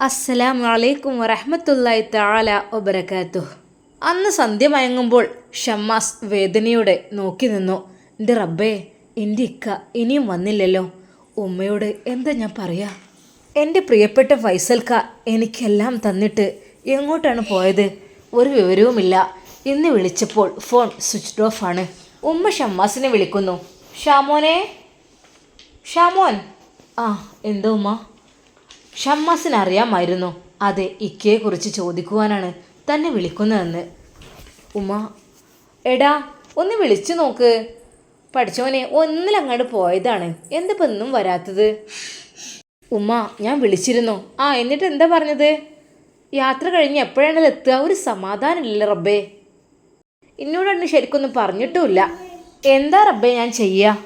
അസ്സലാമു അലൈക്കും വറഹ്മത്തുള്ളാഹി തആല വബറകാതുഹു. അന്ന് സന്ധ്യ മയങ്ങുമ്പോൾ ഷമ്മാസ് വേദനയോടെ നോക്കി നിന്നു. എൻ്റെ റബ്ബേ, എൻ്റെ ഇക്ക ഇനിയും വന്നില്ലല്ലോ. ഉമ്മയോട് എന്താ ഞാൻ പറയാ? എൻ്റെ പ്രിയപ്പെട്ട ഫൈസൽക്ക എനിക്കെല്ലാം തന്നിട്ട് എങ്ങോട്ടാണ് പോയത്? ഒരു വിവരവുമില്ല. ഇന്ന് വിളിച്ചപ്പോൾ ഫോൺ സ്വിച്ച്ഡ് ഓഫ് ആണ്. ഉമ്മ ഷമ്മാസിനെ വിളിക്കുന്നു. ഷാമോനെ, ഷാമോൻ. ആ, എന്താ ഉമ്മ? ഷമ്മാസിന് അറിയാമായിരുന്നു അതെ, ഇക്കയെക്കുറിച്ച് ചോദിക്കുവാനാണ് തന്നെ വിളിക്കുന്നതെന്ന്. ഉമ്മ, എടാ ഒന്ന് വിളിച്ചു നോക്ക്. പഠിച്ചോനെ, ഒന്നിലങ്ങോട്ട് പോയതാണ്, എന്തിപ്പോൾ ഒന്നും വരാത്തത്? ഉമ്മ, ഞാൻ വിളിച്ചിരുന്നു. ആ, എന്നിട്ട് എന്താ പറഞ്ഞത്? യാത്ര കഴിഞ്ഞ് എപ്പോഴാണ് എത്തുക? ഒരു സമാധാനമില്ല റബ്ബേ. എന്നോടൊന്നും ശരിക്കൊന്നും പറഞ്ഞിട്ടുമില്ല. എന്താ റബ്ബേ ഞാൻ ചെയ്യുക?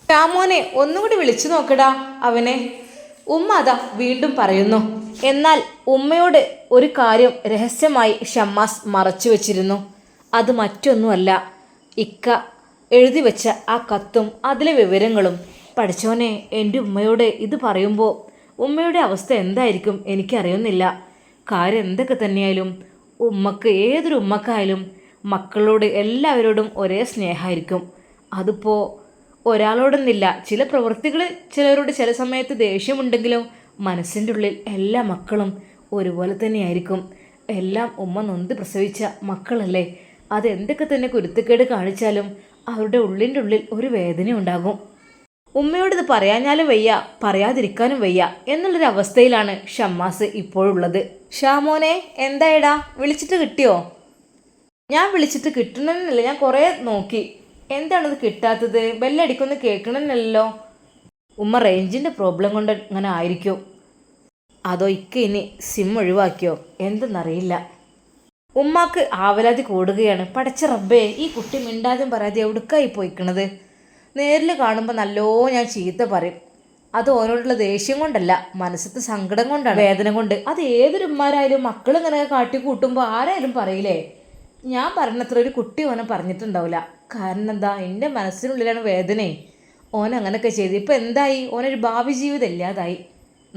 രാമോനെ, ഒന്നുകൂടി വിളിച്ചു നോക്കടാ അവനെ. ഉമ്മ അതാ വീണ്ടും പറയുന്നു. എന്നാൽ ഉമ്മയോട് ഒരു കാര്യം രഹസ്യമായി ഷമ്മാസ് മറച്ചു വച്ചിരുന്നു. അത് മറ്റൊന്നുമല്ല, ഇക്ക എഴുതി വെച്ച ആ കത്തും അതിലെ വിവരങ്ങളും. പഠിച്ചോനെ, എൻ്റെ ഉമ്മയോട് ഇത് പറയുമ്പോൾ ഉമ്മയുടെ അവസ്ഥ എന്തായിരിക്കും എനിക്കറിയുന്നില്ല. കാര്യം എന്തൊക്കെ തന്നെയായാലും ഉമ്മക്ക്, ഏതൊരു ഉമ്മക്കായാലും മക്കളോട് എല്ലാവരോടും ഒരേ സ്നേഹമായിരിക്കും. അതിപ്പോൾ ഒരാളോടൊന്നില്ല. ചില പ്രവൃത്തികൾ ചിലരോട് ചില സമയത്ത് ദേഷ്യമുണ്ടെങ്കിലും മനസ്സിൻ്റെ ഉള്ളിൽ എല്ലാ മക്കളും ഒരുപോലെ തന്നെയായിരിക്കും. എല്ലാം ഉമ്മ നൊന്ത് പ്രസവിച്ച മക്കളല്ലേ. അതെന്തൊക്കെ തന്നെ കുരുത്തക്കേട് കാണിച്ചാലും അവരുടെ ഉള്ളിൻ്റെ ഉള്ളിൽ ഒരു വേദന ഉണ്ടാകും. ഉമ്മയോടിത് പറയാഞ്ഞാലും വയ്യ, പറയാതിരിക്കാനും വയ്യ എന്നുള്ളൊരവസ്ഥയിലാണ് ഷമ്മാസ് ഇപ്പോഴുള്ളത്. ഷാമോനെ, എന്തായടാ, വിളിച്ചിട്ട് കിട്ടിയോ? ഞാൻ വിളിച്ചിട്ട് കിട്ടണമെന്നില്ല, ഞാൻ കുറേ നോക്കി. എന്താണത് കിട്ടാത്തത്? ബെല്ലടിക്കൊന്ന് കേൾക്കണമെന്നല്ലോ. ഉമ്മ റേഞ്ചിൻ്റെ പ്രോബ്ലം കൊണ്ട് ഇങ്ങനെ ആയിരിക്കും. അതോ ഇക്ക ഇനി സിം ഒഴിവാക്കിയോ എന്തെന്നറിയില്ല. ഉമ്മാക്ക് ആവലാതി കൂടുകയാണ്. പടച്ച റബ്ബേ, ഈ കുട്ടി മിണ്ടാതെയും പറയാതെ എവിടുക്കായി പോയിക്കണത്? നേരിൽ കാണുമ്പോൾ നല്ലോ ഞാൻ ചീത്ത പറയും. അത് ഓനോടുള്ള ദേഷ്യം കൊണ്ടല്ല, മനസ്സിലത്തെ സങ്കടം കൊണ്ടാണ്, വേദന കൊണ്ട്. അത് ഏതൊരു ഉമ്മാരായാലും മക്കളിങ്ങനെ കാട്ടിക്കൂട്ടുമ്പോൾ ആരായാലും പറയില്ലേ? ഞാൻ പറഞ്ഞത്ര ഒരു കുട്ടി ഓനെ പറഞ്ഞിട്ടുണ്ടാവില്ല. കാരണം എന്താ, എൻ്റെ മനസ്സിനുള്ളിലാണ് വേദനയെ. ഓൻ അങ്ങനെയൊക്കെ ചെയ്ത് ഇപ്പം എന്തായി? ഓനൊരു ഭാവി ജീവിതം ഇല്ലാതായി.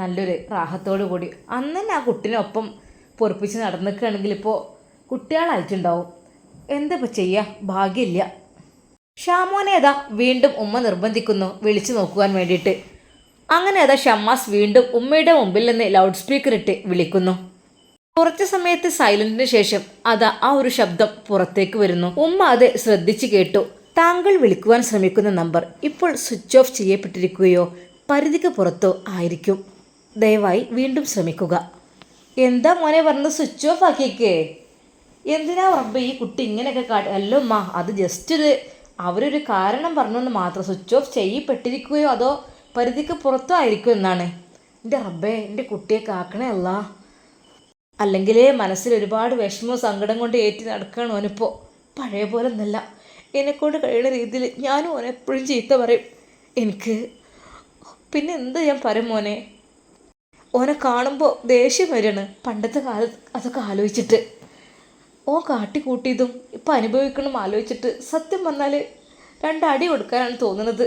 നല്ലൊരു റാഹത്തോടു കൂടി അന്ന് തന്നെ ആ കുട്ടീനൊപ്പം പൊറപ്പിച്ച് നടന്നിക്കുകയാണെങ്കിൽ ഇപ്പോൾ കുട്ടികളായിട്ടുണ്ടാവും. എന്താ ഇപ്പം ചെയ്യുക? ഭാഗ്യമില്ല. ഷാമോനെ ഏതാ വീണ്ടും ഉമ്മ നിർബന്ധിക്കുന്നു വിളിച്ചു നോക്കുവാൻ വേണ്ടിയിട്ട്. അങ്ങനെ ഏതാ ഷമ്മാസ് വീണ്ടും ഉമ്മയുടെ മുമ്പിൽ നിന്ന് ലൗഡ് സ്പീക്കർ ഇട്ട് വിളിക്കുന്നു. കുറച്ച് സമയത്ത് സൈലന്റിന് ശേഷം അതാ ആ ഒരു ശബ്ദം പുറത്തേക്ക് വരുന്നു. ഉമ്മ അത് ശ്രദ്ധിച്ചു കേട്ടു. താങ്കൾ വിളിക്കുവാൻ ശ്രമിക്കുന്ന നമ്പർ ഇപ്പോൾ സ്വിച്ച് ഓഫ് ചെയ്യപ്പെട്ടിരിക്കുകയോ പരിധിക്ക് പുറത്തോ ആയിരിക്കും. ദയവായി വീണ്ടും ശ്രമിക്കുക. എന്താ മോനെ പറഞ്ഞത്? സ്വിച്ച് ഓഫ് ആക്കിയേക്കേ? എന്തിനാ റബ്ബേ ഈ കുട്ടി ഇങ്ങനെയൊക്കെ അല്ല ഉമ്മ, അത് ജസ്റ്റ് അവരൊരു കാരണം പറഞ്ഞെന്ന് മാത്രം. സ്വിച്ച് ഓഫ് ചെയ്യപ്പെട്ടിരിക്കുകയോ അതോ പരിധിക്ക് പുറത്തോ ആയിരിക്കും എന്നാണ്. എൻ്റെ റബ്ബേ, എൻ്റെ കുട്ടിയെ കാക്കണേ അല്ല. അല്ലെങ്കിലേ മനസ്സിൽ ഒരുപാട് വിഷമവും സങ്കടം കൊണ്ട് ഏറ്റി നടക്കുകയാണ് ഓനിപ്പോൾ. പഴയ പോലെ ഒന്നല്ല. എന്നെക്കൊണ്ട് കഴിയുന്ന രീതിയിൽ ഞാനും ഓനെ എപ്പോഴും ചീത്ത പറയും. എനിക്ക് പിന്നെ എന്താ ഞാൻ പറയും മോനെ? ഓനെ കാണുമ്പോൾ ദേഷ്യം വരികയാണ് പണ്ടത്തെ കാലത്ത് അതൊക്കെ ആലോചിച്ചിട്ട്. ഓൻ കാട്ടിക്കൂട്ടിയതും ഇപ്പം അനുഭവിക്കണം ആലോചിച്ചിട്ട് സത്യം പറഞ്ഞാൽ രണ്ടടി കൊടുക്കാനാണ് തോന്നുന്നത്.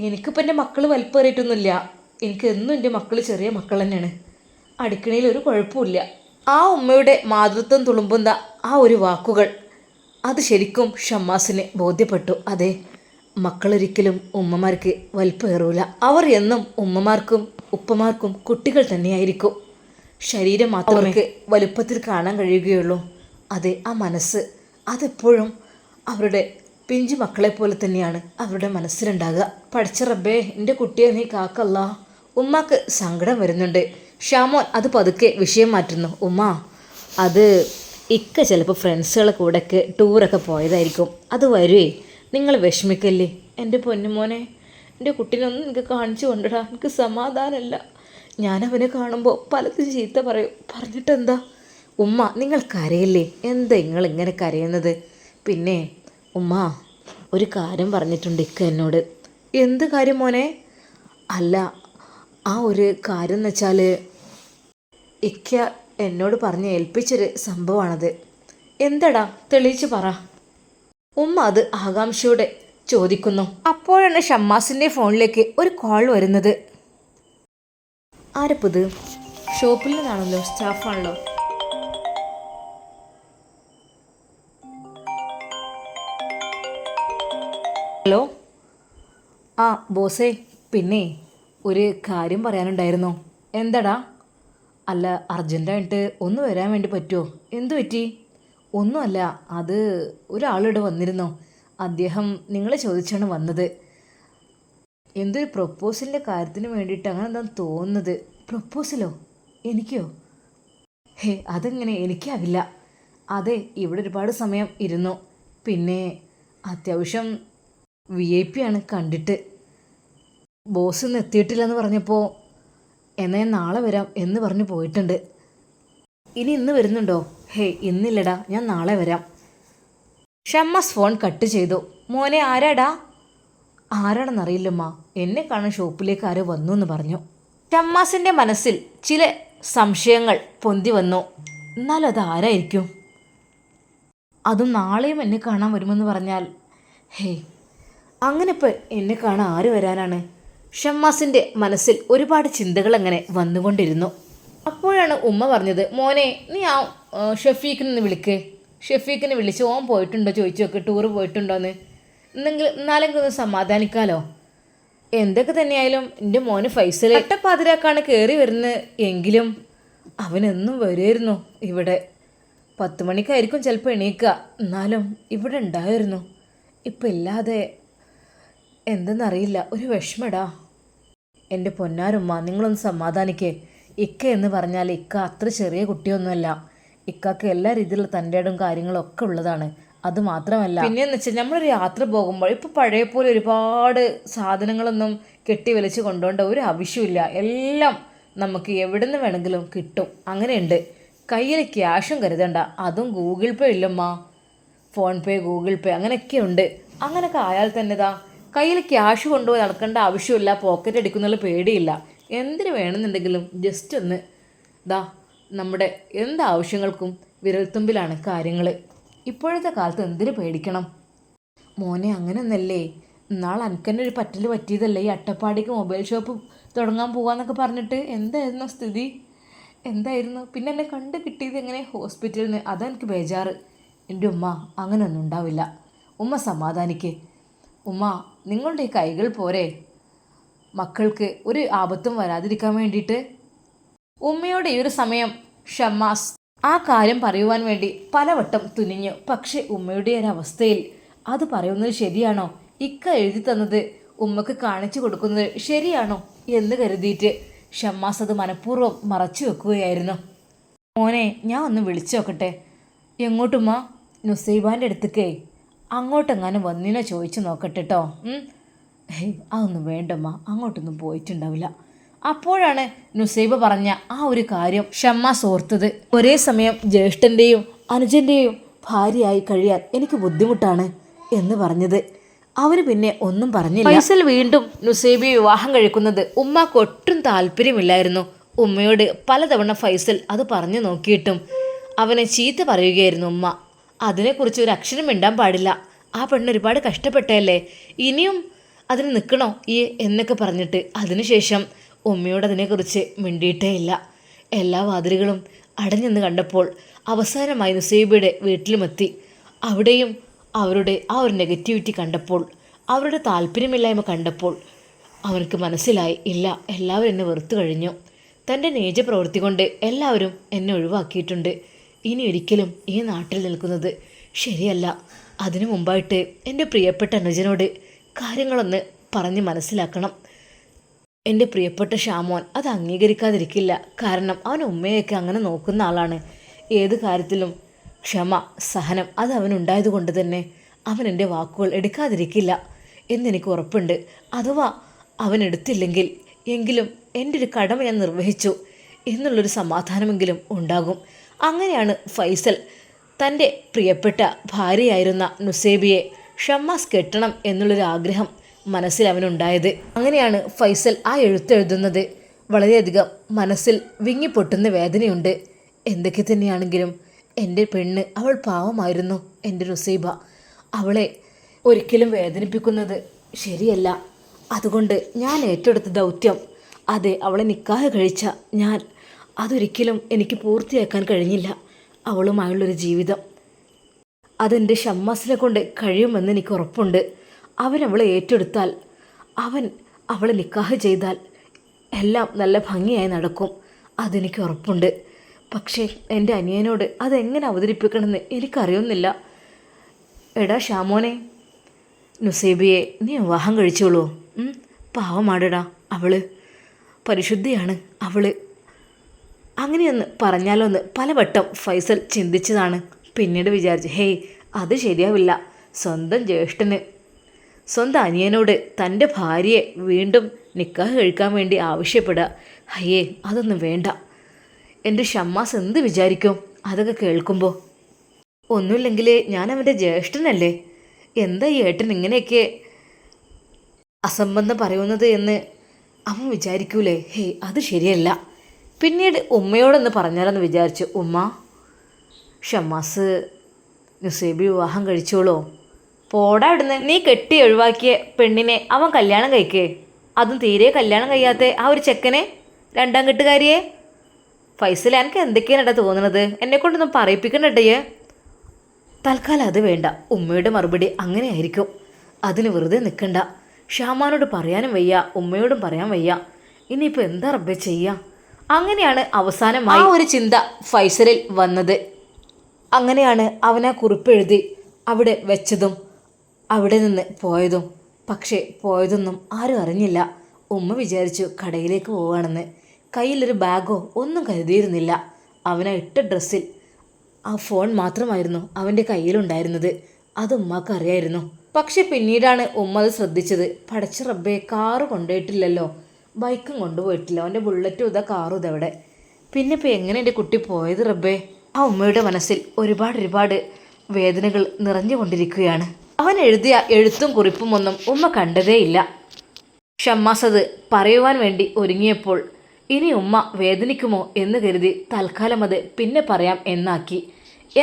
എനിക്കിപ്പോൾ എൻ്റെ മക്കൾ വലിപ്പേറിയിട്ടൊന്നുമില്ല. എനിക്ക് എന്നും എൻ്റെ മക്കൾ ചെറിയ മക്കൾ തന്നെയാണ്. അടുക്കളയിൽ ഒരു കുഴപ്പമില്ല. ആ ഉമ്മയുടെ മാതൃത്വം തുളുമ്പുന്ന ആ ഒരു വാക്കുകൾ, അത് ശരിക്കും ഷമ്മാസിന് ബോധ്യപ്പെട്ടു. അതെ, മക്കളൊരിക്കലും ഉമ്മമാർക്ക് വലിപ്പേറൂല. അവർ എന്നും ഉമ്മമാർക്കും ഉപ്പമാർക്കും കുട്ടികൾ തന്നെയായിരിക്കും. ശരീരം മാത്രമേ വലുപ്പത്തിൽ കാണാൻ കഴിയുകയുള്ളൂ. അതെ, ആ മനസ്സ് അതെപ്പോഴും അവരുടെ പിഞ്ചു മക്കളെ പോലെ തന്നെയാണ് അവരുടെ മനസ്സിലുണ്ടാകുക. പഠിച്ച റബ്ബേ, എൻ്റെ കുട്ടിയെ നീ കാക്കല്ല. ഉമ്മാക്ക് സങ്കടം വരുന്നുണ്ട്. ഷാമോൻ അത് പതുക്കെ വിഷയം മാറ്റുന്നു. ഉമ്മ, അത് ഇക്ക ചിലപ്പോൾ ഫ്രണ്ട്സുകളെ കൂടെയൊക്കെ ടൂറൊക്കെ പോയതായിരിക്കും. അത് വരുവേ, നിങ്ങൾ വിഷമിക്കല്ലേ. എൻ്റെ പൊന്നുമോനെ, എൻ്റെ കുട്ടീനൊന്നും എനിക്ക് കാണിച്ചു കൊണ്ടിടാ. എനിക്ക് സമാധാനമല്ല. ഞാനവനെ കാണുമ്പോൾ പലതും ചീത്ത പറയും. പറഞ്ഞിട്ടെന്താ? ഉമ്മ, നിങ്ങൾ കരയല്ലേ? എന്താ നിങ്ങൾ ഇങ്ങനെ കരയുന്നത്? പിന്നെ ഉമ്മ, ഒരു കാര്യം പറഞ്ഞിട്ടുണ്ട് ഇക്ക എന്നോട്. എന്ത് കാര്യം മോനെ? അല്ല, ആ ഒരു കാര്യം എന്ന് വെച്ചാൽ ഇക്ക എന്നോട് പറഞ്ഞ് ഏൽപ്പിച്ചൊരു സംഭവമാണത്. എന്തടാ, തെളിയിച്ച് പറ. ഉമ്മ അത് ആകാംക്ഷയോടെ ചോദിക്കുന്നു. അപ്പോഴാണ് ഷമ്മാസിൻ്റെ ഫോണിലേക്ക് ഒരു കോൾ വരുന്നത്. ആരപ്പത്? ഷോപ്പിൽ നിന്നാണല്ലോ, സ്റ്റാഫാണല്ലോ. ഹലോ. ആ ബോസേ, പിന്നെ ഒരു കാര്യം പറയാനുണ്ടായിരുന്നോ? എന്താടാ? അല്ല, അർജൻറ്റായിട്ട് ഒന്ന് വരാൻ വേണ്ടി പറ്റുമോ? എന്തു പറ്റി? ഒന്നുമല്ല, അത് ഒരാളിവിടെ വന്നിരുന്നോ, അദ്ദേഹം നിങ്ങളെ ചോദിച്ചാണ് വന്നത്. എന്തൊരു പ്രൊപ്പോസലിൻ്റെ കാര്യത്തിന് വേണ്ടിയിട്ട് അങ്ങനെ എന്താ തോന്നുന്നത്. പ്രൊപ്പോസലോ? എനിക്കോ? ഹേ, അതെങ്ങനെ? എനിക്കാവില്ല. അതെ, ഇവിടെ ഒരുപാട് സമയം ഇരുന്നു. പിന്നെ അത്യാവശ്യം VIP ആണ് കണ്ടിട്ട്. ബോസ് ഇന്ന് എത്തിയിട്ടില്ലെന്ന് പറഞ്ഞപ്പോൾ എന്നാൽ നാളെ വരാം എന്ന് പറഞ്ഞു പോയിട്ടുണ്ട്. ഇനി ഇന്ന് വരുന്നുണ്ടോ? ഹേ, ഇന്നില്ലടാ, ഞാൻ നാളെ വരാം. ഷമ്മാസ് ഫോൺ കട്ട് ചെയ്തു. മോനെ, ആരാടാ? ആരാണെന്നറിയില്ലമ്മ, എന്നെ കാണാൻ ഷോപ്പിലേക്ക് ആരോ വന്നു എന്ന് പറഞ്ഞു. ഷമ്മാസിൻ്റെ മനസ്സിൽ ചില സംശയങ്ങൾ പൊന്തി വന്നു. എന്നാലും അത് ആരായിരിക്കും? അതും നാളെയും എന്നെ കാണാൻ വരുമെന്ന് പറഞ്ഞാൽ, ഹേ, അങ്ങനെ ഇപ്പോൾ എന്നെ കാണാൻ ആര് വരാനാണ്? ഷമ്മാസിൻ്റെ മനസ്സിൽ ഒരുപാട് ചിന്തകൾ അങ്ങനെ വന്നുകൊണ്ടിരുന്നു. അപ്പോഴാണ് ഉമ്മ പറഞ്ഞത്, മോനെ നീ ആ ഷഫീഖിനെ വിളിക്ക്. ഷഫീഖിനെ വിളിച്ച് ഓൻ പോയിട്ടുണ്ടോ ചോദിച്ചു നോക്ക്, ടൂറ് പോയിട്ടുണ്ടോയെന്ന്. എന്നാലെങ്കിലും ഒന്ന് സമാധാനിക്കാലോ. എന്തൊക്കെ തന്നെയായാലും എൻ്റെ മോന് ഫൈസൽ ഒറ്റപ്പാതിരാക്കാണ് കയറി വരുന്നത് എങ്കിലും അവനെന്നും വരുമായിരുന്നു ഇവിടെ. 10 മണിക്കായിരിക്കും ചിലപ്പോൾ എണീക്കുക, എന്നാലും ഇവിടെ ഉണ്ടായിരുന്നു. ഇപ്പം ഇല്ലാതെ എന്തെന്നറിയില്ല, ഒരു വിഷമടാ. എൻ്റെ പൊന്നാരുമ്മ, നിങ്ങളൊന്ന് സമാധാനിക്കേ. ഇക്ക എന്ന് പറഞ്ഞാൽ ഇക്ക അത്ര ചെറിയ കുട്ടിയൊന്നുമല്ല. ഇക്കക്ക് എല്ലാ രീതിയിലുള്ള തൻ്റെ ഇടം കാര്യങ്ങളൊക്കെ ഉള്ളതാണ്. അതുമാത്രമല്ല, പിന്നെയെന്ന് വെച്ചാൽ നമ്മളൊരു യാത്ര പോകുമ്പോൾ ഇപ്പോൾ പഴയ പോലെ ഒരുപാട് സാധനങ്ങളൊന്നും കെട്ടി വലിച്ച് കൊണ്ടുപോകേണ്ട ഒരു ആവശ്യമില്ല. എല്ലാം നമുക്ക് എവിടെ നിന്ന് വേണമെങ്കിലും കിട്ടും. അങ്ങനെയുണ്ട്. കയ്യിൽ ക്യാഷും കരുതണ്ട. അതും ഗൂഗിൾ പേ ഇല്ലമ്മ, ഫോൺ പേ, ഗൂഗിൾ പേ അങ്ങനെയൊക്കെ ഉണ്ട്. അങ്ങനെയൊക്കെ ആയാൽ തന്നെ കയ്യിൽ ക്യാഷ് കൊണ്ടുപോയി നടക്കേണ്ട ആവശ്യമില്ല. പോക്കറ്റ് അടിക്കുന്നുള്ള പേടിയില്ല. എന്തിനു വേണമെന്നുണ്ടെങ്കിലും ജസ്റ്റ് ഒന്ന് നമ്മുടെ എന്താവശ്യങ്ങൾക്കും വിരൽത്തുമ്പിലാണ് കാര്യങ്ങൾ. ഇപ്പോഴത്തെ കാലത്ത് എന്തിനു പേടിക്കണം? മോനെ, അങ്ങനെയൊന്നല്ലേ. നാളെ അനക്കന്നെ ഒരു പറ്റൽ പറ്റിയതല്ലേ, ഈ അട്ടപ്പാടിക്ക് മൊബൈൽ ഷോപ്പ് തുടങ്ങാൻ പോകാമെന്നൊക്കെ പറഞ്ഞിട്ട്. എന്തായിരുന്നു സ്ഥിതി? എന്തായിരുന്നു? പിന്നെ എന്നെ കണ്ട് കിട്ടിയത് എങ്ങനെ? ഹോസ്പിറ്റലിൽ നിന്ന്. അതെനിക്ക് ബേജാറ്. എൻ്റെ ഉമ്മ, അങ്ങനെയൊന്നും ഉണ്ടാവില്ല. ഉമ്മ സമാധാനിക്ക്. ഉമ്മ, നിങ്ങളുടെ ഈ കൈകൾ പോരെ മക്കൾക്ക് ഒരു ആപത്തും വരാതിരിക്കാൻ വേണ്ടിയിട്ട്. ഉമ്മയോട് ഈ ഒരു സമയം ഷമ്മാസ് ആ കാര്യം പറയുവാൻ വേണ്ടി പലവട്ടം തുനിഞ്ഞു. പക്ഷേ ഉമ്മയുടെ ഒരവസ്ഥയിൽ അത് പറയുന്നത് ശരിയാണോ, ഇക്ക എഴുതി തന്നത് ഉമ്മക്ക് കാണിച്ചു കൊടുക്കുന്നത് ശരിയാണോ എന്ന് കരുതിയിട്ട് ഷമ്മാസ് അത് മനഃപൂർവ്വം മറച്ചു വെക്കുകയായിരുന്നു. മോനെ, ഞാൻ ഒന്ന് വിളിച്ചു നോക്കട്ടെ. എങ്ങോട്ടുമ്മ? നുസൈബാൻ്റെ അടുത്തേക്കേ. അങ്ങോട്ടെങ്ങാനും വന്നിനോ ചോദിച്ചു നോക്കട്ടെ കേട്ടോ. അതൊന്നും വേണ്ടമ്മ, അങ്ങോട്ടൊന്നും പോയിട്ടുണ്ടാവില്ല. അപ്പോഴാണ് നുസൈബ പറഞ്ഞ ആ ഒരു കാര്യം ഷമ്മാസ് ഓർത്തത്. ഒരേ സമയം ജ്യേഷ്ഠൻ്റെയും അനുജൻ്റെയും ഭാര്യയായി കഴിയാൻ എനിക്ക് ബുദ്ധിമുട്ടാണ് എന്ന് പറഞ്ഞത്. അവന് പിന്നെ ഒന്നും പറഞ്ഞില്ല. ഫൈസൽ വീണ്ടും നുസൈബയെ വിവാഹം കഴിക്കുന്നത് ഉമ്മക്ക് ഒട്ടും താല്പര്യമില്ലായിരുന്നു. ഉമ്മയോട് പലതവണ ഫൈസൽ അത് പറഞ്ഞു നോക്കിയിട്ടും അവനെ ചീത്ത പറയുകയായിരുന്നു ഉമ്മ. അതിനെക്കുറിച്ച് ഒരു അക്ഷരം മിണ്ടാൻ പാടില്ല. ആ പെണ്ണ് ഒരുപാട് കഷ്ടപ്പെട്ടല്ലേ, ഇനിയും അതിന് നിൽക്കണോ ഈ എന്നൊക്കെ പറഞ്ഞിട്ട്. അതിനുശേഷം ഉമ്മയോട് അതിനെക്കുറിച്ച് മിണ്ടിയിട്ടേ ഇല്ല. എല്ലാ വാതിലുകളും അടഞ്ഞെന്ന് കണ്ടപ്പോൾ അവസാനമായി നുസൈബയുടെ വീട്ടിലുമെത്തി. അവിടെയും അവരുടെ ആ ഒരു നെഗറ്റിവിറ്റി കണ്ടപ്പോൾ, അവരുടെ താല്പര്യമില്ലായ്മ കണ്ടപ്പോൾ അവനക്ക് മനസ്സിലായി, ഇല്ല, എല്ലാവരും എന്നെ വെറുത്തു കഴിഞ്ഞു. തൻ്റെ നീച പ്രവൃത്തി കൊണ്ട് എല്ലാവരും എന്നെ ഒഴിവാക്കിയിട്ടുണ്ട്. ഇനി ഒരിക്കലും ഈ നാട്ടിൽ നിൽക്കുന്നത് ശരിയല്ല. അതിനു മുമ്പായിട്ട് എൻ്റെ പ്രിയപ്പെട്ട അനുജനോട് കാര്യങ്ങളൊന്ന് പറഞ്ഞ് മനസ്സിലാക്കണം. എൻ്റെ പ്രിയപ്പെട്ട ഷാമോൻ അത് അംഗീകരിക്കാതിരിക്കില്ല. കാരണം അവൻ ഉമ്മയൊക്കെ അങ്ങനെ നോക്കുന്ന ആളാണ്. ഏത് കാര്യത്തിലും ക്ഷമ, സഹനം അത് അവനുണ്ടായത് കൊണ്ട് തന്നെ അവൻ എൻ്റെ വാക്കുകൾ എടുക്കാതിരിക്കില്ല എന്നെനിക്ക് ഉറപ്പുണ്ട്. അഥവാ അവൻ എടുത്തില്ലെങ്കിൽ എങ്കിലും എൻ്റെ ഒരു കടമ ഞാൻ നിർവഹിച്ചു എന്നുള്ളൊരു സമാധാനമെങ്കിലും ഉണ്ടാകും. അങ്ങനെയാണ് ഫൈസൽ തൻ്റെ പ്രിയപ്പെട്ട ഭാര്യയായിരുന്ന നുസൈബയെ ഷമ്മാസ് കെട്ടണം എന്നുള്ളൊരു ആഗ്രഹം മനസ്സിൽ അവനുണ്ടായത്. അങ്ങനെയാണ് ഫൈസൽ ആ എഴുത്തെഴുതുന്നത്. വളരെയധികം മനസ്സിൽ വിങ്ങിപ്പൊട്ടുന്ന വേദനയുണ്ട്. എന്തൊക്കെ തന്നെയാണെങ്കിലും എൻ്റെ പെണ്ണ്, അവൾ പാവമായിരുന്നു. എൻ്റെ നുസൈബ, അവളെ ഒരിക്കലും വേദനിപ്പിക്കുന്നത് ശരിയല്ല. അതുകൊണ്ട് ഞാൻ ഏറ്റെടുത്ത ദൗത്യം, അതെ, അവളെ നിക്കാഹ് കഴിച്ച ഞാൻ അതൊരിക്കലും എനിക്ക് പൂർത്തിയാക്കാൻ കഴിഞ്ഞില്ല. അവളുമായുള്ളൊരു ജീവിതം അതെൻ്റെ ഷമ്മാസിനെ കൊണ്ട് കഴിയുമെന്ന് എനിക്ക് ഉറപ്പുണ്ട്. അവൻ അവളെ ഏറ്റെടുത്താൽ, അവൻ അവളെ നിക്കാഹ് ചെയ്താൽ എല്ലാം നല്ല ഭംഗിയായി നടക്കും. അതെനിക്ക് ഉറപ്പുണ്ട്. പക്ഷേ എൻ്റെ അനിയനോട് അതെങ്ങനെ അവതരിപ്പിക്കണമെന്ന് എനിക്കറിയുന്നില്ല. എടാ ഷാമോനെ, നുസൈബിയെ നീ വിവാഹം കഴിച്ചോളൂ. പാവമാടടാ, അവള് പരിശുദ്ധിയാണ് അവള്. അങ്ങനെയൊന്ന് പറഞ്ഞാലോന്ന് പലവട്ടം ഫൈസൽ ചിന്തിച്ചതാണ്. പിന്നീട് വിചാരിച്ചു, ഹേയ് അത് ശരിയാവില്ല. സ്വന്തം ജ്യേഷ്ഠന് സ്വന്തം അനിയനോട് തൻ്റെ ഭാര്യയെ വീണ്ടും നിക്കാഹ് കഴിക്കാൻ വേണ്ടി ആവശ്യപ്പെടുക, അയ്യേ അതൊന്നും വേണ്ട. എൻ്റെ ഷമ്മാസ് എന്ത് വിചാരിക്കും അതൊക്കെ കേൾക്കുമ്പോൾ? ഒന്നുമില്ലെങ്കിൽ ഞാൻ അവൻ്റെ ജ്യേഷ്ഠനല്ലേ, എന്താ ഈ ഏട്ടൻ ഇങ്ങനെയൊക്കെ അസംബന്ധം പറയുന്നത് എന്ന് അവൻ വിചാരിക്കൂലേ? ഹേയ് അത് ശരിയല്ല. പിന്നീട് ഉമ്മയോടൊന്ന് പറഞ്ഞാലെന്ന് വിചാരിച്ചു. ഉമ്മ, ഷമ്മാസ് നുസൈബി വിവാഹം കഴിച്ചോളൂ. പോടാ ഇവിടുന്ന്, നീ കെട്ടി ഒഴിവാക്കിയ പെണ്ണിനെ അവൻ കല്യാണം കഴിക്കേ? അതും തീരെ കല്യാണം കഴിയാത്ത ആ ഒരു ചെക്കനെ, രണ്ടാം കെട്ടുകാരിയെ. ഫൈസൽ, എനിക്ക് എന്തൊക്കെയാണ് തോന്നുന്നത്? എന്നെക്കൊണ്ടൊന്നും പറയിപ്പിക്കണ്ടേ? തൽക്കാലം അത് വേണ്ട. ഉമ്മയുടെ മറുപടി അങ്ങനെ ആയിരിക്കും. അതിന് വെറുതെ നിൽക്കണ്ട. ഷാമാനോട് പറയാനും വയ്യ, ഉമ്മയോടും പറയാൻ വയ്യ. ഇനിയിപ്പോൾ എന്താ റബ്ബേ ചെയ്യുക? അങ്ങനെയാണ് അവസാനമായി ഒരു ചിന്ത ഫൈസലിൽ വന്നത്. അങ്ങനെയാണ് അവനാ കുറിപ്പെഴുതി അവിടെ വെച്ചതും അവിടെ നിന്ന് പോയതും. പക്ഷേ പോയതൊന്നും ആരും അറിഞ്ഞില്ല. ഉമ്മ വിചാരിച്ചു കടയിലേക്ക് പോവുകയാണെന്ന്. കയ്യിലൊരു ബാഗോ ഒന്നും കരുതിയിരുന്നില്ല. അവനാ ഇട്ട ഡ്രസ്സിൽ ആ ഫോൺ മാത്രമായിരുന്നു അവൻ്റെ കയ്യിലുണ്ടായിരുന്നത്. അത് ഉമ്മക്ക് അറിയായിരുന്നു. പക്ഷെ പിന്നീടാണ് ഉമ്മ അത് ശ്രദ്ധിച്ചത്. പടച്ച റബ്ബേ, കാറ് കൊണ്ടുപോയിട്ടില്ലല്ലോ, ബൈക്കും കൊണ്ടുപോയിട്ടില്ല, അവൻ്റെ ബുള്ളറ്റും ഇതാ കാറും ഇതവിടെ. പിന്നെ ഇപ്പോൾ എങ്ങനെ എൻ്റെ കുട്ടി പോയത് റബ്ബേ? ആ ഉമ്മയുടെ മനസ്സിൽ ഒരുപാട് വേദനകൾ നിറഞ്ഞുകൊണ്ടിരിക്കുകയാണ്. അവൻ എഴുതിയ എഴുത്തും കുറിപ്പും ഒന്നും ഉമ്മ കണ്ടതേയില്ല. ഷമ്മാസ് അത് പറയുവാൻ വേണ്ടി ഒരുങ്ങിയപ്പോൾ ഇനി ഉമ്മ വേദനിക്കുമോ എന്ന് കരുതി തൽക്കാലം അത് പിന്നെ പറയാം എന്നാക്കി.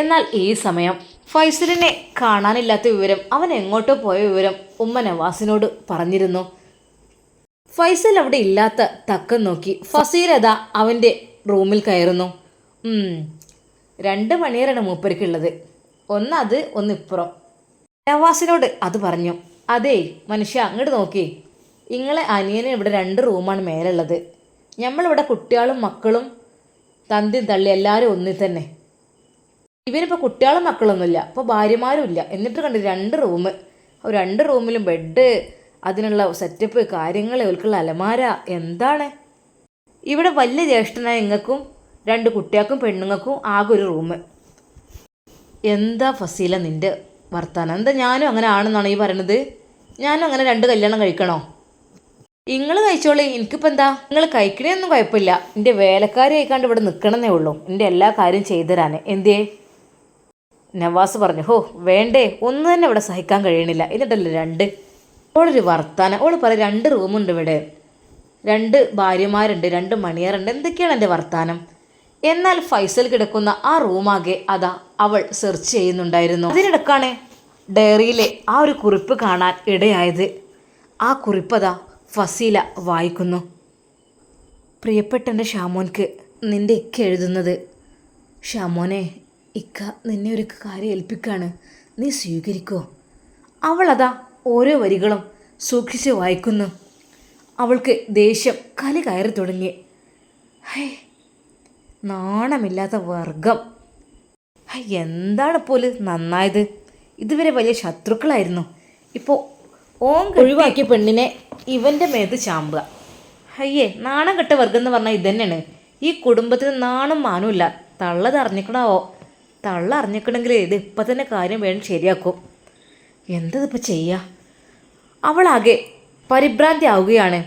എന്നാൽ ഈ സമയം ഫൈസലിനെ കാണാനില്ലാത്ത വിവരം, അവൻ എങ്ങോട്ടോ പോയ വിവരം ഉമ്മ നവാസിനോട് പറഞ്ഞിരുന്നു. ഫൈസൽ അവിടെ ഇല്ലാത്ത തക്കം നോക്കി ഫസീലത അവൻ്റെ റൂമിൽ കയറുന്നു. 2 മണിയറാണ് മൂപ്പർക്കുള്ളത്. ഒന്നത് ഒന്നിപ്പുറം. നവാസിനോട് അത് പറഞ്ഞു. അതേ മനുഷ്യ, അങ്ങോട്ട് നോക്കി, ഇങ്ങളെ അനിയന് ഇവിടെ 2 റൂമാണ് മേലുള്ളത്. നമ്മളിവിടെ കുട്ടികളും മക്കളും തന്തി തള്ളി എല്ലാവരും ഒന്നിൽ തന്നെ. ഇവനിപ്പോൾ കുട്ടികളും മക്കളൊന്നുമില്ല, ഇപ്പോൾ ഭാര്യമാരും ഇല്ല. എന്നിട്ട് കണ്ട് 2 റൂം. 2 റൂമിലും ബെഡ്, അതിനുള്ള സെറ്റപ്പ്, കാര്യങ്ങൾ, ഇവർക്കുള്ള അലമാര. എന്താണ് ഇവിടെ വലിയ ജ്യേഷ്ഠനായ നിങ്ങൾക്കും 2 കുട്ടികൾക്കും പെണ്ണുങ്ങൾക്കും ആകെ ഒരു റൂം. എന്താ ഫസീല നിൻ്റെ വർത്താനം? എന്താ ഞാനും അങ്ങനെ ആണെന്നാണ് ഈ പറയണത്? ഞാനും അങ്ങനെ 2 കല്യാണം കഴിക്കണോ? നിങ്ങൾ കഴിച്ചോളി, എനിക്കിപ്പോൾ എന്താ? നിങ്ങൾ കഴിക്കണേയൊന്നും കുഴപ്പമില്ല. എൻ്റെ വേലക്കാരി ആയിക്കാണ്ട് ഇവിടെ നിൽക്കണമെന്നേ ഉള്ളൂ, എൻ്റെ എല്ലാ കാര്യം ചെയ്തു തരാൻ. എന്തേ? നവാസ് പറഞ്ഞു. ഹോ വേണ്ടേ, ഒന്നും തന്നെ ഇവിടെ സഹിക്കാൻ കഴിയണില്ല. എന്നിട്ടല്ലേ 2? ഓളൊരു വർത്താനം. ഓൾ പറയും 2 റൂമുണ്ട് ഇവിടെ, 2 ഭാര്യമാരുണ്ട്, 2 മണിയറുണ്ട്. എന്തൊക്കെയാണ് എൻ്റെ വർത്താനം? എന്നാൽ ഫൈസൽ കിടക്കുന്ന ആ റൂമാകെ അതാ അവൾ സെർച്ച് ചെയ്യുന്നുണ്ടായിരുന്നു. അതിനിടക്കാണ് ഡയറിയിലെ ആ ഒരു കുറിപ്പ് കാണാൻ ഇടയായത്. ആ കുറിപ്പതാ ഫസീല വായിക്കുന്നു. പ്രിയപ്പെട്ട എൻ്റെ ഷാമോൻക്ക് നിൻ്റെ ഇക്ക എഴുതുന്നത്. ഷാമോനെ, ഇക്ക നിന്നെ ഒരു കാര്യം ഏൽപ്പിക്കാണ്, നീ സ്വീകരിക്കോ? അവളതാ ഓരോ വരികളും സൂക്ഷിച്ച് വായിക്കുന്നു. അവൾക്ക് ദേഷ്യം കലി കയറി തുടങ്ങി. ഹേ, നാണമില്ലാത്ത വർഗം. എന്താണ് പോലും നന്നായത്? ഇതുവരെ വലിയ ശത്രുക്കളായിരുന്നു, ഇപ്പോൾ ഓൻ ഒഴിവാക്കിയ പെണ്ണിനെ ഇവൻ്റെ മേത്ത് ചാമ്പുക. അയ്യേ, നാണം കെട്ട വർഗം എന്ന് പറഞ്ഞാൽ ഇതന്നെയാണ്. ഈ കുടുംബത്തിന് നാണം മാനുമില്ല. തള്ളത് അറിഞ്ഞിക്കണാവോ? തള്ള അറിഞ്ഞിക്കണമെങ്കിൽ ഇത് ഇപ്പം തന്നെ കാര്യം വേണം ശരിയാക്കും. എന്തതിപ്പോൾ ചെയ്യുക? അവളാകെ പരിഭ്രാന്തി ആവുകയാണ്.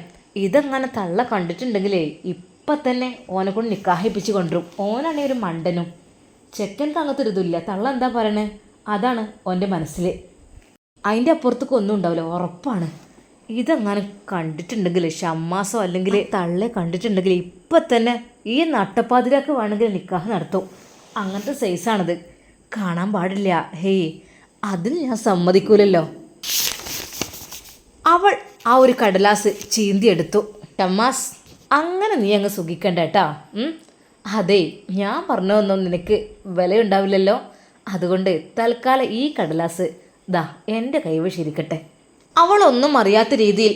ഇതെങ്ങനെ തള്ള കണ്ടിട്ടുണ്ടെങ്കിലേ ഇപ്പം തന്നെ ഓനെ കൊണ്ട് നിക്കാഹിപ്പിച്ച് കൊണ്ടുവരും. ഓനാണെങ്കിൽ ഒരു മണ്ടനും. ചെക്കൻ അങ്ങനത്തൊരിതില്ല. തള്ള എന്താ പറയണേ അതാണ് ഓൻ്റെ മനസ്സിൽ. അതിൻ്റെ അപ്പുറത്തേക്ക് ഒന്നും ഉണ്ടാവില്ല, ഉറപ്പാണ്. ഇതെങ്ങനെ കണ്ടിട്ടുണ്ടെങ്കിൽ, ഷമ്മാസോ അല്ലെങ്കിൽ തള്ളെ കണ്ടിട്ടുണ്ടെങ്കിൽ ഇപ്പം തന്നെ ഈ നട്ടപ്പാതിരാക്ക് വേണമെങ്കിൽ നിക്കാഹ് നടത്തും. അങ്ങനത്തെ സൈസാണിത്. കാണാൻ പാടില്ല. ഹേയ്, അതിന് ഞാൻ സമ്മതിക്കൂലല്ലോ. അവൾ ആ ഒരു കടലാസ് ചീന്തിയെടുത്തു. ഷമ്മാസ്, അങ്ങനെ നീ അങ്ങ് സുഖിക്കണ്ട കേട്ടാ. അതെ, ഞാൻ പറഞ്ഞതൊന്നും നിനക്ക് വിലയുണ്ടാവില്ലല്ലോ. അതുകൊണ്ട് തൽക്കാലം ഈ കടലാസ് ദാ എൻ്റെ കൈവശിരിക്കട്ടെ. അവളൊന്നും അറിയാത്ത രീതിയിൽ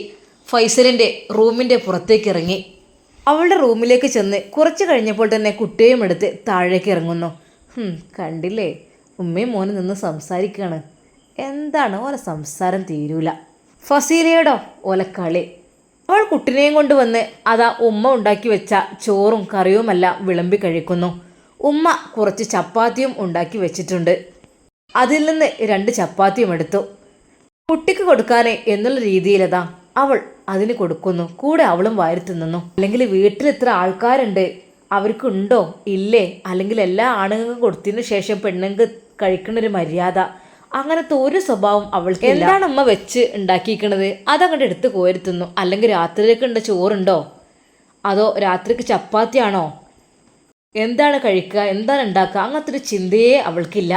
ഫൈസലിൻ്റെ റൂമിൻ്റെ പുറത്തേക്ക് ഇറങ്ങി. അവളുടെ റൂമിലേക്ക് ചെന്ന് കുറച്ച് കഴിഞ്ഞപ്പോൾ തന്നെ കുട്ടിയെയും എടുത്ത് താഴേക്ക് ഇറങ്ങുന്നു. കണ്ടില്ലേ, ഉമ്മയും മോനും നിന്ന് സംസാരിക്കുകയാണ്. എന്താണ് ഓല സംസാരം തീരൂല. ഫസീലയോടോ ഓലക്കളി. അവൾ കുട്ടിനെയും കൊണ്ട് വന്ന് അതാ ഉമ്മ ഉണ്ടാക്കി വെച്ച ചോറും കറിയുമെല്ലാം വിളമ്പി കഴിക്കുന്നു. ഉമ്മ കുറച്ച് ചപ്പാത്തിയും ഉണ്ടാക്കി വെച്ചിട്ടുണ്ട്. അതിൽ നിന്ന് 2 ചപ്പാത്തിയും എടുത്തു. കുട്ടിക്ക് കൊടുക്കാനേ എന്നുള്ള രീതിയിലതാ അവൾ അതിന് കൊടുക്കുന്നു. കൂടെ അവളും വാരി തിന്നുന്നു. അല്ലെങ്കിൽ വീട്ടിൽ ഇത്ര ആൾക്കാരുണ്ട്, അവർക്കുണ്ടോ ഇല്ലേ, അല്ലെങ്കിൽ എല്ലാ ആണുങ്ങൾക്കും കൊടുത്തതിന് ശേഷം പെണ്ണുങ്ങൾക്ക് കഴിക്കുന്നൊരു മര്യാദ, അങ്ങനത്തെ ഒരു സ്വഭാവം അവൾക്ക്. എന്താണ് ഉമ്മ വെച്ച് ഉണ്ടാക്കിയിരിക്കണത് അതങ്ങോട്ട് എടുത്ത് കോരിത്തുന്നു. അല്ലെങ്കിൽ രാത്രിയിലേക്കുണ്ട ചോറുണ്ടോ, അതോ രാത്രിക്ക് ചപ്പാത്തിയാണോ, എന്താണ് കഴിക്കുക, എന്താണ് ഉണ്ടാക്കുക, അങ്ങനത്തെ ഒരു ചിന്തയേ അവൾക്കില്ല.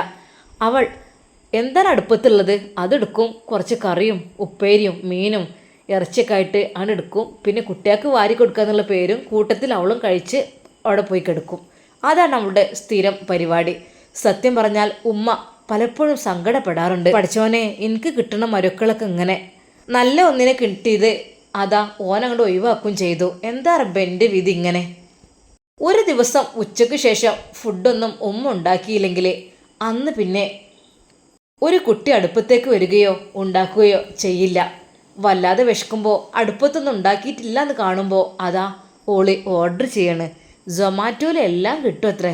അവൾ എന്താണ് അടുപ്പത്തുള്ളത് അതെടുക്കും. കുറച്ച് കറിയും ഉപ്പേരിയും മീനും ഇറച്ചിയൊക്കെ ആയിട്ട് അങ്ങനെ എടുക്കും. പിന്നെ കുട്ടികൾക്ക് വാരി കൊടുക്കുക എന്നുള്ള പേരും കൂട്ടത്തിൽ അവളും കഴിച്ച് അവിടെ പോയി കിടക്കും. അതാണ് അവളുടെ സ്ഥിരം പരിപാടി. സത്യം പറഞ്ഞാൽ ഉമ്മ പലപ്പോഴും സങ്കടപ്പെടാറുണ്ട്. പഠിച്ചോനെ, എനിക്ക് കിട്ടുന്ന മരുക്കളൊക്കെ ഇങ്ങനെ നല്ല ഒന്നിനെ കിട്ടിയത് അതാ ഓനങ്ങോട്ട് ഒഴിവാക്കുകയും ചെയ്തു. എന്താ റബ്ബേ എൻ്റെ വിധി ഇങ്ങനെ. ഒരു ദിവസം ഉച്ചയ്ക്ക് ശേഷം ഫുഡൊന്നും ഉമ്മ ഉണ്ടാക്കിയില്ലെങ്കിൽ അന്ന് പിന്നെ ഒരു കുട്ടി അടുപ്പത്തേക്ക് വരികയോ ഉണ്ടാക്കുകയോ ചെയ്യില്ല. വല്ലാതെ വിശക്കുമ്പോൾ അടുപ്പത്തൊന്നും ഉണ്ടാക്കിയിട്ടില്ല എന്ന് കാണുമ്പോൾ അതാ ഓളി ഓർഡർ ചെയ്യണ്. സൊമാറ്റോയിലെല്ലാം കിട്ടും അത്രേ.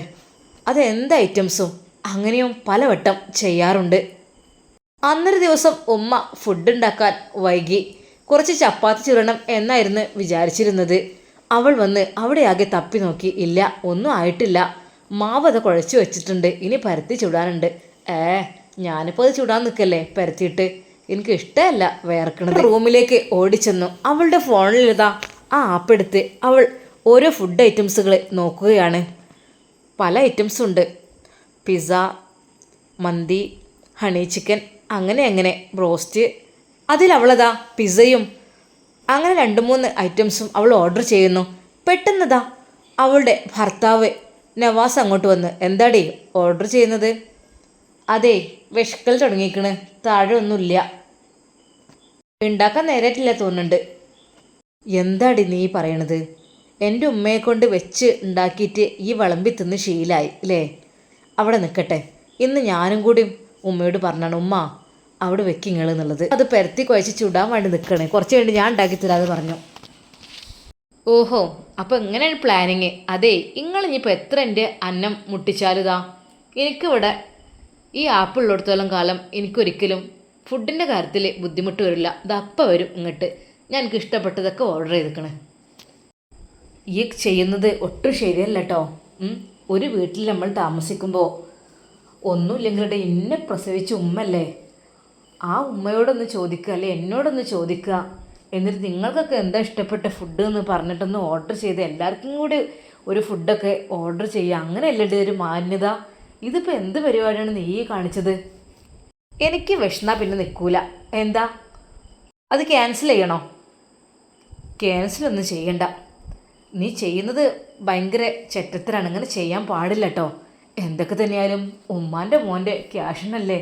അതെന്ത് ഐറ്റംസും അങ്ങനെയും പലവട്ടം ചെയ്യാറുണ്ട്. അന്നൊരു ദിവസം ഉമ്മ ഫുഡ് ഉണ്ടാക്കാൻ വൈകി. കുറച്ച് ചപ്പാത്തി ചുരണം എന്നായിരുന്നു വിചാരിച്ചിരുന്നത്. അവൾ വന്ന് അവിടെ ആകെ തപ്പി നോക്കി. ഇല്ല, ഒന്നും ആയിട്ടില്ല. മാവ് അത് കുഴച്ച് വെച്ചിട്ടുണ്ട്, ഇനി പരത്തി ചുടാനുണ്ട്. ഞാനിപ്പോൾ അത് ചുടാൻ നിൽക്കല്ലേ പരത്തിയിട്ട്, എനിക്ക് ഇഷ്ടമല്ല വേർക്കണത്. റൂമിലേക്ക് ഓടിച്ചെന്നു. അവളുടെ ഫോണിലിതാ ആ ആപ്പ് എടുത്ത് അവൾ ഓരോ ഫുഡ് ഐറ്റംസുകൾ നോക്കുകയാണ്. പല ഐറ്റംസും ഉണ്ട്. പിസ്സ, മന്തി, ഹണി ചിക്കൻ, അങ്ങനെ ബ്രോസ്റ്റ്. അതിലവളതാ പിസ്സയും അങ്ങനെ 2-3 ഐറ്റംസും അവൾ ഓർഡർ ചെയ്യുന്നു. പെട്ടെന്നതാ അവളുടെ ഭർത്താവ് നവാസ് അങ്ങോട്ട് വന്ന്, എന്താടി ഓർഡർ ചെയ്യുന്നത്? അതെ, വിശക്കൽ തുടങ്ങിക്കണ്, താഴെ ഒന്നുമില്ല, ഉണ്ടാക്കാൻ നേരിട്ടില്ല തോന്നുന്നുണ്ട്. എന്താടി നീ പറയണത്? എൻ്റെ ഉമ്മയെ കൊണ്ട് വെച്ച് ഉണ്ടാക്കിയിട്ട് ഈ വിളമ്പി തിന്ന് ശീലായി അല്ലേ? അവിടെ നിൽക്കട്ടെ, ഇന്ന് ഞാനും കൂടി ഉമ്മയോട് പറഞ്ഞാണ് ഉമ്മ അവിടെ വെക്കിങ്ങൾ എന്നുള്ളത്. അത് പരത്തി കുഴച്ച് ചുടാൻ വേണ്ടി നിൽക്കണേ, കുറച്ച് കഴിഞ്ഞ് ഞാൻ ഉണ്ടാക്കി തരാമെന്ന് പറഞ്ഞു. ഓഹോ, അപ്പോൾ ഇങ്ങനെയാണ് പ്ലാനിങ്. അതെ, നിങ്ങളിനിപ്പോൾ എത്ര എൻ്റെ അന്നം മുട്ടിച്ചാലുതാ എനിക്കിവിടെ ഈ ആപ്പ് ഉള്ളിടത്തോളം കാലം എനിക്കൊരിക്കലും ഫുഡിൻ്റെ കാര്യത്തിൽ ബുദ്ധിമുട്ട് വരില്ല. ഇതപ്പം വരും ഇങ്ങോട്ട്, ഞാൻ എനിക്ക് ഇഷ്ടപ്പെട്ടതൊക്കെ ഓർഡർ ചെയ്തിക്കണേ. ഈ ചെയ്യുന്നത് ഒട്ടും ശരിയല്ല കേട്ടോ. ഒരു വീട്ടിൽ നമ്മൾ താമസിക്കുമ്പോൾ ഒന്നുമില്ലെങ്കിലൂടെ എന്നെ പ്രസവിച്ച ഉമ്മല്ലേ, ആ ഉമ്മയോടൊന്ന് ചോദിക്കുക, അല്ലെ എന്നോടൊന്ന് ചോദിക്കുക. എന്നിട്ട് നിങ്ങൾക്കൊക്കെ എന്താ ഇഷ്ടപ്പെട്ട ഫുഡ് എന്ന് പറഞ്ഞിട്ടൊന്ന് ഓർഡർ ചെയ്ത് എല്ലാവർക്കും കൂടി ഒരു ഫുഡൊക്കെ ഓർഡർ ചെയ്യുക. അങ്ങനെയല്ലേ ഒരു മാന്യത? ഇതിപ്പോൾ എന്ത് പരിപാടിയാണ് നീ കാണിച്ചത്? എനിക്ക് വിഷന്നാ പിന്നെ നിൽക്കൂല. എന്താ അത് ക്യാൻസൽ ചെയ്യണോ? ക്യാൻസലൊന്നും ചെയ്യണ്ട. നീ ചെയ്യുന്നത് ഭയങ്കര ചെറ്റത്തരാണ്, അങ്ങനെ ചെയ്യാൻ പാടില്ല കേട്ടോ. എന്തൊക്കെ തന്നെയായാലും ഉമ്മാൻ്റെ മോൻ്റെ ക്യാഷിനല്ലേ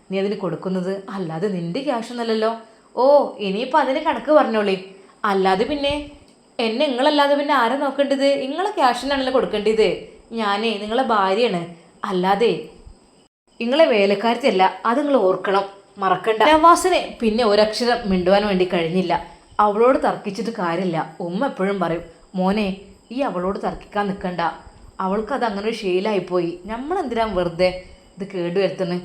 നീ അതിന് കൊടുക്കുന്നത്, അല്ലാതെ നിൻ്റെ ക്യാഷൊന്നല്ലല്ലോ. ഓ, ഇനിയിപ്പോൾ അതിന് കണക്ക് പറഞ്ഞോളി. അല്ലാതെ പിന്നെ എന്നെ നിങ്ങളല്ലാതെ പിന്നെ ആരാ നോക്കേണ്ടത്? നിങ്ങളെ ക്യാഷിനാണല്ലോ കൊടുക്കേണ്ടത്. ഞാനേ നിങ്ങളെ ഭാര്യയാണ്, അല്ലാതെ നിങ്ങളെ വേലക്കാരത്തിയല്ല. അത് നിങ്ങൾ ഓർക്കണം, മറക്കണ്ട. നവാസിനെ പിന്നെ ഒരക്ഷരം മിണ്ടുവാൻ വേണ്ടി കഴിഞ്ഞില്ല. അവളോട് തർക്കിച്ചിട്ട് കാര്യമില്ല. ഉമ്മ എപ്പോഴും പറയും, മോനെ ഈ അവളോട് തർക്കിക്കാൻ നിൽക്കണ്ട, അവൾക്കത് അങ്ങനെ ഒരു ശീലമായിപ്പോയി, നമ്മളെന്തിനാ വെറുതെ ഇത് കേടുവരുത്തുന്നത്.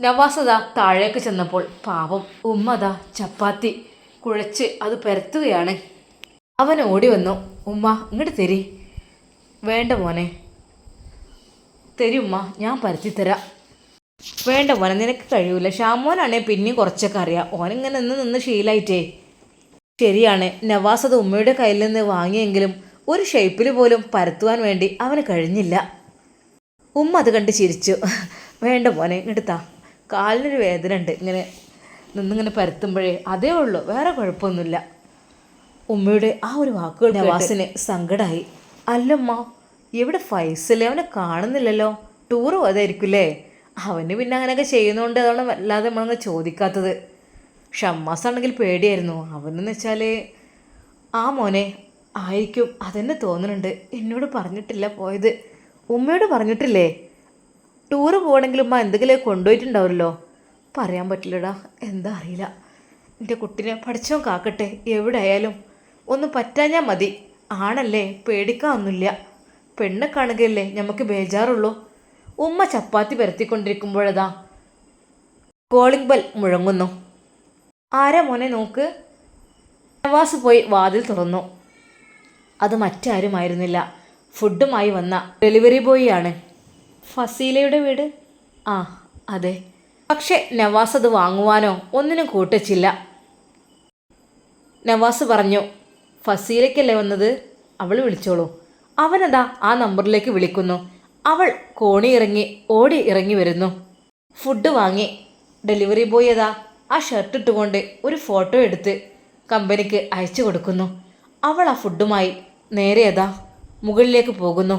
നവാസതാ താഴേക്ക് ചെന്നപ്പോൾ പാവം ഉമ്മതാ ചപ്പാത്തി കുഴച്ച് അത് പരത്തുകയാണ്. അവൻ ഓടി വന്നു. ഉമ്മ ഇങ്ങോട്ട് തരി. വേണ്ട മോനെ, തരി ഉമ്മ, ഞാൻ പരത്തിത്തരാം. വേണ്ട മോനെ, നിനക്ക് കഴിയൂല. ഷാമോനാണേ പിന്നെയും കുറച്ചൊക്കെ അറിയാം, ഓനിങ്ങനെ നിന്ന് ശീലായിട്ടേ. ശരിയാണ്, നവാസ് അത് ഉമ്മയുടെ കയ്യിൽ നിന്ന് വാങ്ങിയെങ്കിലും ഒരു ഷേപ്പിൽ പോലും പരത്തുവാൻ വേണ്ടി അവന് കഴിഞ്ഞില്ല. ഉമ്മ അത് കണ്ട് ചിരിച്ചു. വേണ്ട മോനെ, എടുത്താ, കാലിനൊരു വേദന ഉണ്ട്, ഇങ്ങനെ നിന്നിങ്ങനെ പരത്തുമ്പോഴേ, അതേ ഉള്ളൂ, വേറെ കുഴപ്പമൊന്നുമില്ല. ഉമ്മയുടെ ആ ഒരു വാക്കുകൾ നവാസിന് സങ്കടമായി. അല്ലമ്മ, എവിടെ ഫൈസല്? അവനെ കാണുന്നില്ലല്ലോ. ടൂറ് പോയതായിരിക്കില്ലേ? അവന് പിന്നെ അങ്ങനെയൊക്കെ ചെയ്യുന്നതുകൊണ്ട് അതാണ് വല്ലാതെ നമ്മളങ്ങ് ചോദിക്കാത്തത്. ഷമ്മാസാണെങ്കിൽ പേടിയായിരുന്നു. അവനെന്ന് വെച്ചാൽ ആ മോനെ ആയിരിക്കും, അതെന്നെ തോന്നുന്നുണ്ട്. എന്നോട് പറഞ്ഞിട്ടില്ല പോയത്. ഉമ്മയോട് പറഞ്ഞിട്ടില്ലേ? ടൂറ് പോകണമെങ്കിൽ ഉമ്മ എന്തെങ്കിലും കൊണ്ടുപോയിട്ടുണ്ടാവുമല്ലോ. പറയാൻ പറ്റില്ലടാ, എന്താ അറിയില്ല. എൻ്റെ കുട്ടിനെ പഠിച്ചോ കാക്കട്ടെ. എവിടെ ആയാലും ഒന്നും പറ്റാഞ്ഞാൽ മതി. ആണല്ലേ, പേടിക്കാനൊന്നുമില്ല. പെണ്ണെ കാണുകയല്ലേ നമുക്ക് ബേജാറുള്ളൂ. ഉമ്മ ചപ്പാത്തി പരത്തിക്കൊണ്ടിരിക്കുമ്പോഴതാ കോളിംഗ് ബെൽ മുഴങ്ങുന്നു. ആരാ മോനെ നോക്ക്. നവാസ് പോയി വാതിൽ തുറന്നു. അത് മറ്റാരുമായിരുന്നില്ല, ഫുഡുമായി വന്ന ഡെലിവറി ബോയിയാണ്. ഫസീലയുടെ വീട്? ആ അതെ. പക്ഷെ നവാസ് അത് വാങ്ങുവാനോ ഒന്നിനും കൂട്ടിച്ചില്ല. നവാസ് പറഞ്ഞു, ഫസീലയ്ക്കല്ലേ വന്നത്, അവൾ വിളിച്ചോളൂ. അവനതാ ആ നമ്പറിലേക്ക് വിളിക്കുന്നു. അവൾ കോണി ഇറങ്ങി ഓടി ഇറങ്ങി വരുന്നു. ഫുഡ് വാങ്ങി. ഡെലിവറി ബോയ് അതാ ആ ഷർട്ട് ഇട്ടുകൊണ്ട് ഒരു ഫോട്ടോ എടുത്ത് കമ്പനിക്ക് അയച്ചു കൊടുക്കുന്നു. അവൾ ആ ഫുഡുമായി നേരെ അതാ മുകളിലേക്ക് പോകുന്നു.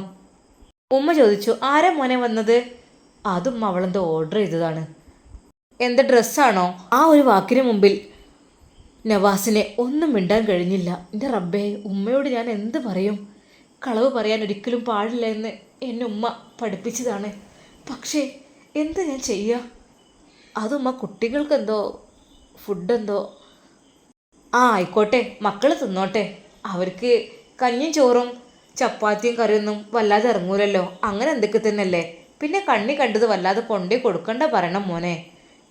ഉമ്മ ചോദിച്ചു, ആരാ മോനെ വന്നത്? അതും അവളെന്തോ ഓർഡർ ചെയ്തതാണ്. എന്താ ഡ്രസ്സാണോ? ആ ഒരു വാക്കിന് മുമ്പിൽ നവാസിനെ ഒന്നും മിണ്ടാൻ കഴിഞ്ഞില്ല. എൻ്റെ റബ്ബേ, ഉമ്മയോട് ഞാൻ എന്ത് പറയും? കളവ് പറയാൻ ഒരിക്കലും പാടില്ല എന്ന് എന്നെ ഉമ്മ പഠിപ്പിച്ചതാണ്. പക്ഷേ എന്താ ഞാൻ ചെയ്യുക? അതുമ്മ കുട്ടികൾക്കെന്തോ ഫുഡെന്തോ. ആ ആയിക്കോട്ടെ, മക്കൾ തിന്നോട്ടെ. അവർക്ക് കഞ്ഞിയും ചോറും ചപ്പാത്തിയും കറിയൊന്നും വല്ലാതെ ഇറങ്ങൂലല്ലോ. അങ്ങനെ എന്തൊക്കെ തന്നെയല്ലേ. പിന്നെ കണ്ണി കണ്ടത് വല്ലാതെ കൊണ്ടേ കൊടുക്കണ്ട പറയണം മോനെ.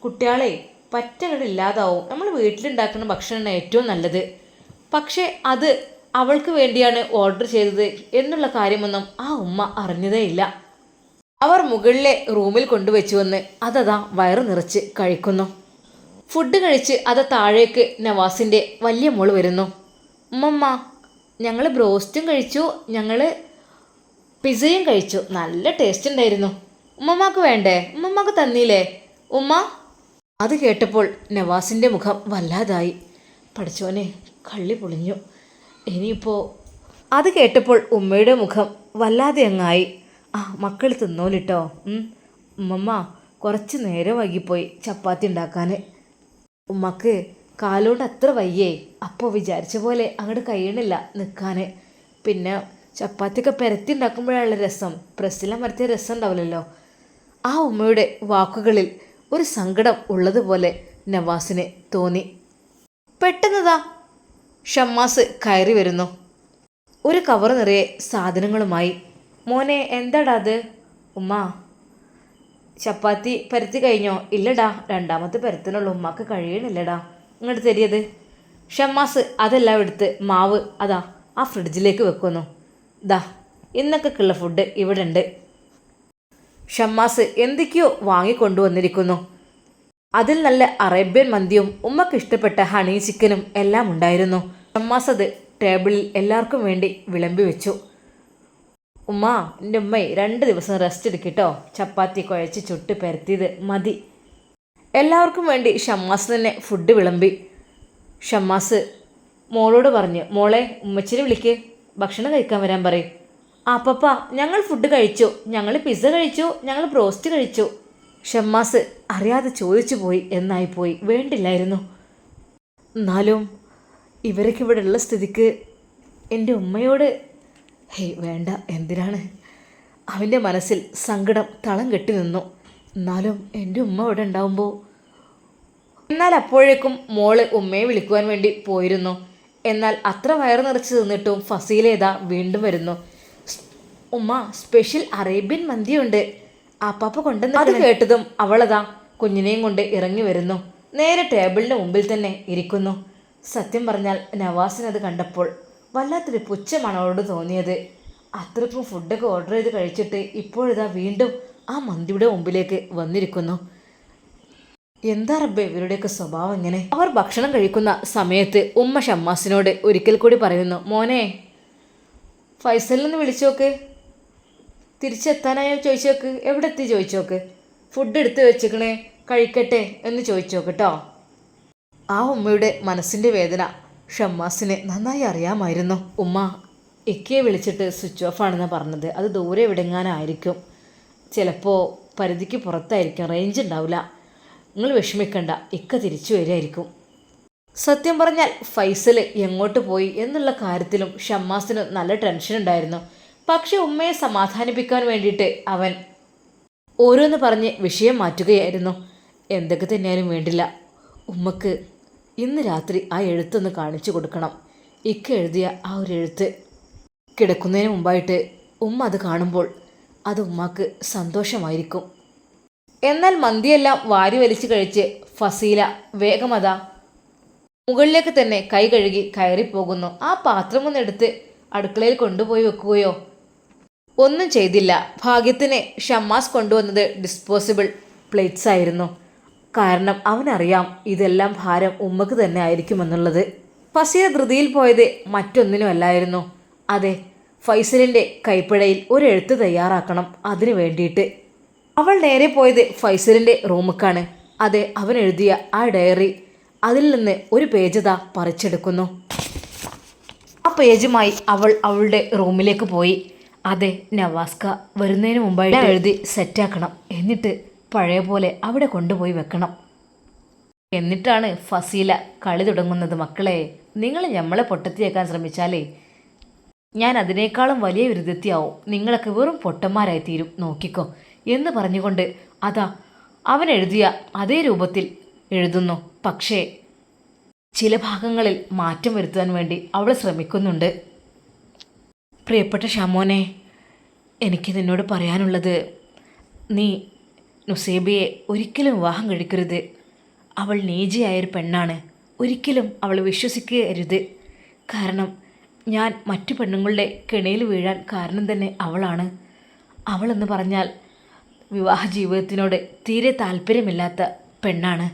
കുട്ടികളെ പറ്റങ്ങളില്ലാതാവും. നമ്മൾ വീട്ടിലുണ്ടാക്കുന്ന ഭക്ഷണമാണ് ഏറ്റവും നല്ലത്. പക്ഷേ അത് അവൾക്ക് വേണ്ടിയാണ് ഓർഡർ ചെയ്തത് എന്നുള്ള കാര്യമൊന്നും ആ ഉമ്മ അറിഞ്ഞതേയില്ല. അവർ മുകളിലെ റൂമിൽ കൊണ്ടുവച്ചുവന്ന് അതതാ വയറ് നിറച്ച് കഴിക്കുന്നു. ഫുഡ് കഴിച്ച് അത് താഴേക്ക് നവാസിൻ്റെ വലിയ മോള് വരുന്നു. ഉമ്മമ്മ, ഞങ്ങൾ ബ്രോസ്റ്റും കഴിച്ചു, ഞങ്ങൾ പിസയും കഴിച്ചു. നല്ല ടേസ്റ്റ് ഉണ്ടായിരുന്നു. ഉമ്മമ്മക്ക് വേണ്ടേ? ഉമ്മമ്മക്ക് തന്നില്ലേ ഉമ്മ? അത് കേട്ടപ്പോൾ നവാസിൻ്റെ മുഖം വല്ലാതായി. പഠിച്ചോനെ, കള്ളി പൊളിഞ്ഞു. ഇനിയിപ്പോൾ അത് കേട്ടപ്പോൾ ഉമ്മയുടെ മുഖം വല്ലാതെ അങ്ങായി. ആ മക്കൾ തിന്നോലിട്ടോ. ഉമ്മമ്മ കുറച്ച് നേരം വൈകിപ്പോയി ചപ്പാത്തി ഉണ്ടാക്കാൻ. ഉമ്മക്ക് കാലുകൊണ്ട് അത്ര വയ്യേ, അപ്പോൾ വിചാരിച്ച പോലെ അങ്ങോട്ട് കഴിയണില്ല നിൽക്കാൻ. പിന്നെ ചപ്പാത്തിയൊക്കെ പെരത്തി ഉണ്ടാക്കുമ്പോഴുള്ള രസം പ്രസ്സിലമർത്തിയ രസം ഉണ്ടാവില്ലല്ലോ. ആ ഉമ്മയുടെ വാക്കുകളിൽ ഒരു സങ്കടം ഉള്ളതുപോലെ നവാസിന് തോന്നി. പെട്ടെന്നതാ ഷമ്മാസ് കയറി വരുന്നു. ഒരു കവർ നിറയെ സാധനങ്ങളുമായി. മോനെ എന്താടാ അത്? ഉമ്മ, ചപ്പാത്തി പരത്തി കഴിഞ്ഞോ? ഇല്ലടാ, രണ്ടാമത്തെ പരത്തിനുള്ളൂ, ഉമ്മക്ക് കഴിയണില്ലടാ. ഇങ്ങോട്ട് തരിയത്. ഷമ്മാസ് അതെല്ലാം എടുത്ത് മാവ് അതാ ആ ഫ്രിഡ്ജിലേക്ക് വെക്കുന്നു. ദാ ഇന്നൊക്കെയുള്ള ഫുഡ് ഇവിടെ ഉണ്ട്. ഷമ്മാസ് എന്തൊക്കെയോ വാങ്ങിക്കൊണ്ടുവന്നിരിക്കുന്നു. അതിൽ നല്ല അറേബ്യൻ മന്തിയും ഉമ്മക്ക് ഇഷ്ടപ്പെട്ട ഹണി ചിക്കനും എല്ലാം ഉണ്ടായിരുന്നു. ഷമ്മാസ് അത് ടേബിളിൽ എല്ലാവർക്കും വേണ്ടി വിളമ്പി വെച്ചു. ഉമ്മ, എൻ്റെ ഉമ്മയെ 2 ദിവസം റെസ്റ്റ് എടുക്കിട്ടോ. ചപ്പാത്തി കുഴച്ച് ചുട്ട് പരത്തിയത് മതി. എല്ലാവർക്കും വേണ്ടി ഷമ്മാസ് തന്നെ ഫുഡ് വിളമ്പി. ഷമ്മാസ് മോളോട് പറഞ്ഞു, മോളെ ഉമ്മച്ചിനെ വിളിക്ക്, ഭക്ഷണം കഴിക്കാൻ വരാൻ പറയും. ആ പപ്പ, ഞങ്ങൾ ഫുഡ് കഴിച്ചു, ഞങ്ങൾ പിസ്സ കഴിച്ചു, ഞങ്ങൾ ബ്രോസ്റ്റ് കഴിച്ചു. ഷമ്മാസ് അറിയാതെ ചോദിച്ചു പോയി എന്നായിപ്പോയി. വേണ്ടില്ലായിരുന്നു. എന്നാലും ഇവരൊക്കെ ഇവിടെ ഉള്ള സ്ഥിതിക്ക് എൻ്റെ ഉമ്മയോട് ഹേയ് വേണ്ട, എന്തിനാണ്? അവൻ്റെ മനസ്സിൽ സങ്കടം തളം കെട്ടി നിന്നു. എന്നാലും എൻ്റെ ഉമ്മ ഇവിടെ ഉണ്ടാവുമ്പോൾ. എന്നാൽ അപ്പോഴേക്കും മോള് ഉമ്മയെ വിളിക്കുവാൻ വേണ്ടി പോയിരുന്നു. എന്നാൽ അത്ര വയറ് നിറച്ച് തിന്നിട്ടും ഫസീലേതാ വീണ്ടും വരുന്നു. ഉമ്മ, സ്പെഷ്യൽ അറേബ്യൻ മന്തിയുണ്ട്, ആപ്പാപ്പ കൊണ്ടുവന്ന്. അത് കേട്ടതും അവളതാ കുഞ്ഞിനെയും കൊണ്ട് ഇറങ്ങി വരുന്നു. നേരെ ടേബിളിൻ്റെ മുമ്പിൽ തന്നെ ഇരിക്കുന്നു. സത്യം പറഞ്ഞാൽ നവാസിനത് കണ്ടപ്പോൾ വല്ലാത്തൊരു പുച്ഛമാണ് അവളോട് തോന്നിയത്. അത്രയ്ക്കും ഫുഡൊക്കെ ഓർഡർ ചെയ്ത് കഴിച്ചിട്ട് ഇപ്പോഴിതാ വീണ്ടും ആ മന്തിയുടെ മുമ്പിലേക്ക് വന്നിരിക്കുന്നു. എന്താ റബ്ബേ ഇവരുടെയൊക്കെ സ്വഭാവം ഇങ്ങനെ? അവർ ഭക്ഷണം കഴിക്കുന്ന സമയത്ത് ഉമ്മ ഷമ്മാസിനോട് ഒരിക്കൽ കൂടി പറയുന്നു, മോനെ ഫൈസലിനൊന്ന് വിളിച്ചു നോക്ക്, തിരിച്ചെത്താനായോ ചോദിച്ചു നോക്ക്, എവിടെ എത്തി ചോദിച്ചു നോക്ക്, ഫുഡ് എടുത്ത് വെച്ചിക്കണേ കഴിക്കട്ടെ എന്ന് ചോദിച്ചു നോക്ക് കേട്ടോ. ആ ഉമ്മയുടെ മനസ്സിൻ്റെ വേദന ഷമ്മാസിന് നന്നായി അറിയാമായിരുന്നു. ഉമ്മ ഇക്കയെ വിളിച്ചിട്ട് സ്വിച്ച് ഓഫ് ആണെന്നാണ് പറഞ്ഞത്. അത് ദൂരെ എവിടെങ്ങാനായിരിക്കും, ചിലപ്പോൾ പരിധിക്ക് പുറത്തായിരിക്കും, റേഞ്ച് ഉണ്ടാവില്ല. നിങ്ങൾ വിഷമിക്കണ്ട, ഇക്ക തിരിച്ചു വരികയായിരിക്കും. സത്യം പറഞ്ഞാൽ ഫൈസൽ എങ്ങോട്ട് പോയി എന്നുള്ള കാര്യത്തിലും ഷമ്മാസിന് നല്ല ടെൻഷൻ ഉണ്ടായിരുന്നു. പക്ഷെ ഉമ്മയെ സമാധാനിപ്പിക്കാൻ വേണ്ടിയിട്ട് അവൻ ഓരോന്ന് പറഞ്ഞ് വിഷയം മാറ്റുകയായിരുന്നു. എന്തൊക്കെ തന്നെയാലും വേണ്ടില്ല, ഉമ്മക്ക് ഇന്ന് രാത്രി ആ എഴുത്തൊന്ന് കാണിച്ചു കൊടുക്കണം. ഇക്ക എഴുതിയ ആ ഒരു എഴുത്ത് കിടക്കുന്നതിന് മുമ്പായിട്ട് ഉമ്മ അത് കാണുമ്പോൾ അത് ഉമ്മക്ക് സന്തോഷമായിരിക്കും. എന്നാൽ മന്തിയെല്ലാം വാരി വലിച്ചു കഴിച്ച് ഫസീല വേഗമതാ മുകളിലേക്ക് തന്നെ കൈ കഴുകി കയറിപ്പോകുന്നു. ആ പാത്രമൊന്നെടുത്ത് അടുക്കളയിൽ കൊണ്ടുപോയി വെക്കുകയോ ഒന്നും ചെയ്തില്ല. ഭാഗ്യത്തിന് ഷമ്മാസ് കൊണ്ടുവന്നത് ഡിസ്പോസിബിൾ പ്ലേറ്റ്സ് ആയിരുന്നു. കാരണം അവനറിയാം ഇതെല്ലാം ഭാരം ഉമ്മക്ക് തന്നെ ആയിരിക്കുമെന്നുള്ളത്. ഫസീല ധൃതിയിൽ പോയത് മറ്റൊന്നിനുമല്ലായിരുന്നു. അതെ, ഫൈസലിൻ്റെ കൈപ്പിഴയിൽ ഒരു എഴുത്ത് തയ്യാറാക്കണം. അതിനു വേണ്ടിയിട്ട് അവൾ നേരെ പോയത് ഫൈസലിൻ്റെ റൂമിലേക്കാണ്. അതെ, അവൻ എഴുതിയ ആ ഡയറി, അതിൽ നിന്ന് ഒരു പേജ് പറിച്ചെടുക്കുന്നു. ആ പേജുമായി അവൾ അവളുടെ റൂമിലേക്ക് പോയി. അതെ, നവാസ്ക വരുന്നതിന് മുമ്പായിട്ട് എഴുതി സെറ്റാക്കണം. എന്നിട്ട് പഴയ പോലെ അവിടെ കൊണ്ടുപോയി വെക്കണം. എന്നിട്ടാണ് ഫസീല കളി തുടങ്ങുന്നത്. മക്കളെ, നിങ്ങൾ നമ്മളെ പൊട്ടത്തിയേക്കാൻ ശ്രമിച്ചാലേ ഞാൻ അതിനേക്കാളും വലിയ വിരുദ്ധത്തിയാവും. നിങ്ങളൊക്കെ വെറും പൊട്ടന്മാരായി തീരും, നോക്കിക്കോ എന്ന് പറഞ്ഞുകൊണ്ട് അതാ അവൻ എഴുതിയ അതേ രൂപത്തിൽ എഴുതുന്നു. പക്ഷേ ചില ഭാഗങ്ങളിൽ മാറ്റം വരുത്താൻ വേണ്ടി അവൾ ശ്രമിക്കുന്നുണ്ട്. പ്രിയപ്പെട്ട ഷമോനെ, എനിക്ക് നിന്നോട് പറയാനുള്ളത്, നീ നുസൈബയെ ഒരിക്കലും വിവാഹം കഴിക്കരുത്. അവൾ നീചയായൊരു പെണ്ണാണ്. ഒരിക്കലും അവൾ വിശ്വസിക്കരുത്. കാരണം ഞാൻ മറ്റു പെണ്ണുങ്ങളുടെ കെണിയിൽ വീഴാൻ കാരണം തന്നെ അവളാണ്. അവളെന്ന് പറഞ്ഞാൽ വിവാഹ ജീവിതത്തിനോട് തീരെ താല്പര്യമില്ലാത്ത പെണ്ണാണ്.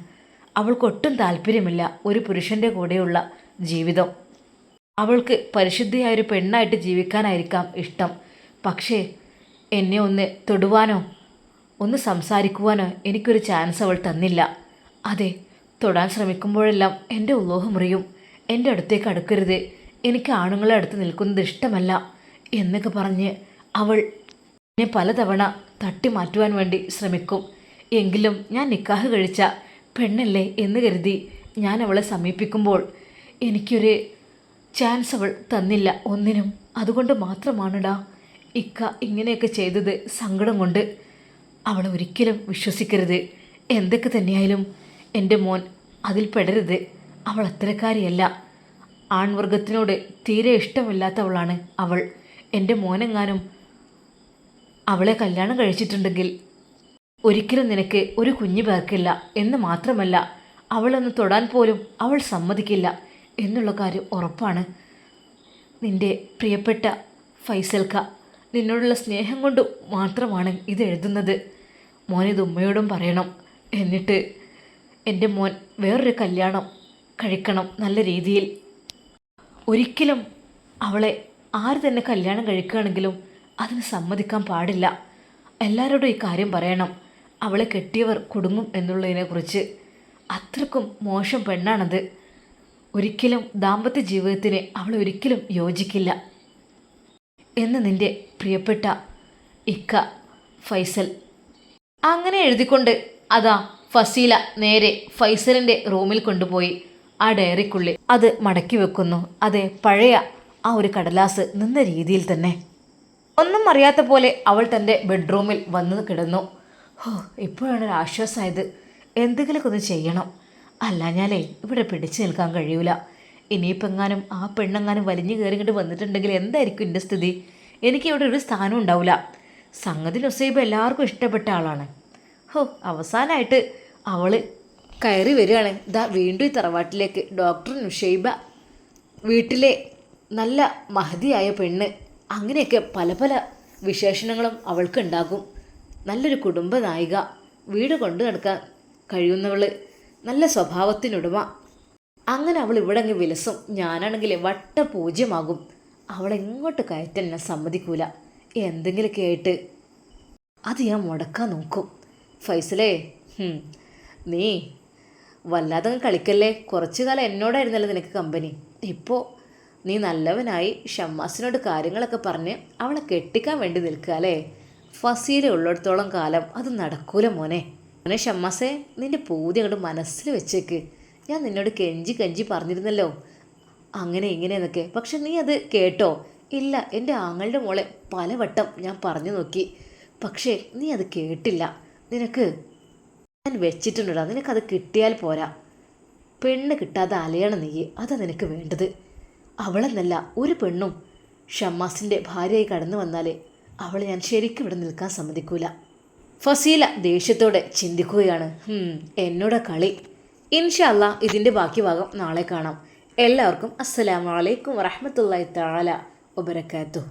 അവൾക്കൊട്ടും താല്പര്യമില്ല ഒരു പുരുഷൻ്റെ കൂടെയുള്ള ജീവിതം. അവൾക്ക് പരിശുദ്ധിയായൊരു പെണ്ണായിട്ട് ജീവിക്കാനായിരിക്കാം ഇഷ്ടം. പക്ഷേ എന്നെ ഒന്ന് തൊടുവാനോ ഒന്ന് സംസാരിക്കുവാനോ എനിക്കൊരു ചാൻസ് അവൾ തന്നില്ല. അതെ, തൊടാൻ ശ്രമിക്കുമ്പോഴെല്ലാം എൻ്റെ ഉള്ളോഹ മുറിയും. എൻ്റെ അടുത്തേക്ക് അടുക്കരുത്, എനിക്ക് ആണുങ്ങളെ അടുത്ത് നിൽക്കുന്നത് ഇഷ്ടമല്ല എന്നൊക്കെ പറഞ്ഞ് അവൾ എന്നെ പലതവണ തട്ടി മാറ്റുവാൻ വേണ്ടി ശ്രമിക്കും. എങ്കിലും ഞാൻ നിക്കാഹ് കഴിച്ച പെണ്ണല്ലേ എന്ന് കരുതി ഞാൻ അവളെ സമീപിക്കുമ്പോൾ എനിക്കൊരു ചാൻസ് അവൾ തന്നില്ല ഒന്നിനും. അതുകൊണ്ട് മാത്രമാണിടാ ഇക്ക ഇങ്ങനെയൊക്കെ ചെയ്തത്. സങ്കടം കൊണ്ട് അവളെ ഒരിക്കലും വിശ്വസിക്കരുത്. എന്തൊക്കെ തന്നെയായാലും എൻ്റെ മോൻ അതിൽ പെടരുത്. അവൾ അത്തരക്കാരിയല്ല. ആൺവർഗത്തിനോട് തീരെ ഇഷ്ടമില്ലാത്തവളാണ് അവൾ. എൻ്റെ മോനെങ്ങാനും അവളെ കല്യാണം കഴിച്ചിട്ടുണ്ടെങ്കിൽ ഒരിക്കലും നിനക്ക് ഒരു കുഞ്ഞു പേർക്കില്ല എന്ന് മാത്രമല്ല, അവളൊന്ന് തൊടാൻ പോലും അവൾ സമ്മതിക്കില്ല എന്നുള്ള കാര്യം ഉറപ്പാണ്. നിൻ്റെ പ്രിയപ്പെട്ട ഫൈസൽക്ക നിന്നോടുള്ള സ്നേഹം കൊണ്ട് മാത്രമാണ് ഇത് എഴുതുന്നത്. മോനിത് ഉമ്മയോടും പറയണം. എന്നിട്ട് എൻ്റെ മോൻ വേറൊരു കല്യാണം കഴിക്കണം നല്ല രീതിയിൽ. ഒരിക്കലും അവളെ ആര് തന്നെ കല്യാണം കഴിക്കുകയാണെങ്കിലും അതിന് സമ്മതിക്കാൻ പാടില്ല. എല്ലാവരോടും ഈ കാര്യം പറയണം. അവളെ കെട്ടിയവർ കുടുങ്ങും എന്നുള്ളതിനെക്കുറിച്ച്. അത്രക്കും മോശം പെണ്ണാണത്. ഒരിക്കലും ദാമ്പത്യ ജീവിതത്തിന് അവൾ ഒരിക്കലും യോജിക്കില്ല എന്ന് നിൻ്റെ പ്രിയപ്പെട്ട ഇക്ക ഫൈസൽ. അങ്ങനെ എഴുതിക്കൊണ്ട് അതാ ഫസീല നേരെ ഫൈസലിൻ്റെ റൂമിൽ കൊണ്ടുപോയി ആ ഡയറിക്കുള്ളിൽ അത് മടക്കി വെക്കുന്നു. അതെ, പഴയ ആ ഒരു കടലാസ് നിന്ന രീതിയിൽ തന്നെ. ഒന്നും അറിയാത്ത പോലെ അവൾ തൻ്റെ ബെഡ്റൂമിൽ വന്ന് കിടന്നു. ഇപ്പോഴാണ് ഒരു ആശ്വാസമായത്. എന്തെങ്കിലുമൊക്കെ ഒന്ന് ചെയ്യണം, അല്ലാഞ്ഞാലേ ഇവിടെ പിടിച്ചു നിൽക്കാൻ കഴിയൂല. ഇനിയിപ്പോൾ എങ്ങാനും ആ പെണ്ണെങ്ങാനും വലിഞ്ഞു കയറിങ്ങിട്ട് വന്നിട്ടുണ്ടെങ്കിൽ എന്തായിരിക്കും എൻ്റെ സ്ഥിതി? എനിക്ക് ഇവിടെ ഒരു സ്ഥാനം ഉണ്ടാവില്ല. സംഗതി നുസൈബ എല്ലാവർക്കും ഇഷ്ടപ്പെട്ട ആളാണ്. അവസാനമായിട്ട് അവൾ കയറി വരികയാണ്. ഇതാ വീണ്ടും ഈ തറവാട്ടിലേക്ക് ഡോക്ടർ നുഷൈബ, വീട്ടിലെ നല്ല മഹതിയായ പെണ്ണ്. അങ്ങനെയൊക്കെ പല പല വിശേഷണങ്ങളും അവൾക്കുണ്ടാകും. നല്ലൊരു കുടുംബ നായിക, വീട് കൊണ്ടു നടക്കാൻ കഴിയുന്നവൾ, നല്ല സ്വഭാവത്തിനുടമ. അങ്ങനെ അവൾ ഇവിടെ അങ്ങ് വിലസും. ഞാനാണെങ്കിൽ വട്ടപൂജ്യമാകും. അവളെങ്ങോട്ട് കയറ്റാൻ ഞാൻ സമ്മതിക്കൂല. എന്തെങ്കിലുമൊക്കെ ആയിട്ട് അത് ഞാൻ മുടക്കാൻ നോക്കും. ഫൈസലേ, നീ വല്ലാതെ കളിക്കല്ലേ. കുറച്ചു കാലം എന്നോടായിരുന്നല്ലോ നിനക്ക് കമ്പനി. ഇപ്പോൾ നീ നല്ലവനായി ഷമ്മാസിനോട് കാര്യങ്ങളൊക്കെ പറഞ്ഞ് അവളെ കെട്ടിക്കാൻ വേണ്ടി നിൽക്കുക അല്ലേ? ഫസീല ഉള്ളിടത്തോളം കാലം അത് നടക്കൂല മോനെ. മോനെ ഷമ്മാസേ, നിന്റെ പൂതി അങ്ങോട്ട് മനസ്സിൽ വെച്ചേക്ക്. ഞാൻ നിന്നോട് കെഞ്ചി കെഞ്ചി പറഞ്ഞിരുന്നല്ലോ അങ്ങനെ ഇങ്ങനെയെന്നൊക്കെ. പക്ഷെ നീ അത് കേട്ടോ? ഇല്ല, എൻ്റെ ആങ്ങളുടെ മോളെ പലവട്ടം ഞാൻ പറഞ്ഞു നോക്കി, പക്ഷേ നീ അത് കേട്ടില്ല. നിനക്ക് ഞാൻ വെച്ചിട്ടുണ്ടോ? നിനക്കത് കിട്ടിയാൽ പോരാ. പെണ്ണ് കിട്ടാതെ അലയണം നീ, അതാ നിനക്ക് വേണ്ടത്. അവളെന്നല്ല ഒരു പെണ്ണും ഷമ്മാസിൻ്റെ ഭാര്യയായി കടന്നു വന്നാൽ അവളെ ഞാൻ ശരിക്കും ഇവിടെ നിൽക്കാൻ സമ്മതിക്കൂല. ഫസീല ദേഷ്യത്തോടെ ചിന്തിക്കുകയാണ്. എന്നോട് കളി. ഇൻഷാ അല്ലാ ഇതിൻ്റെ ബാക്കി ഭാഗം നാളെ കാണാം. എല്ലാവർക്കും അസ്സലാമു അലൈക്കും വറഹ്മത്തുള്ളാഹി തആല വബറകാതുഹു.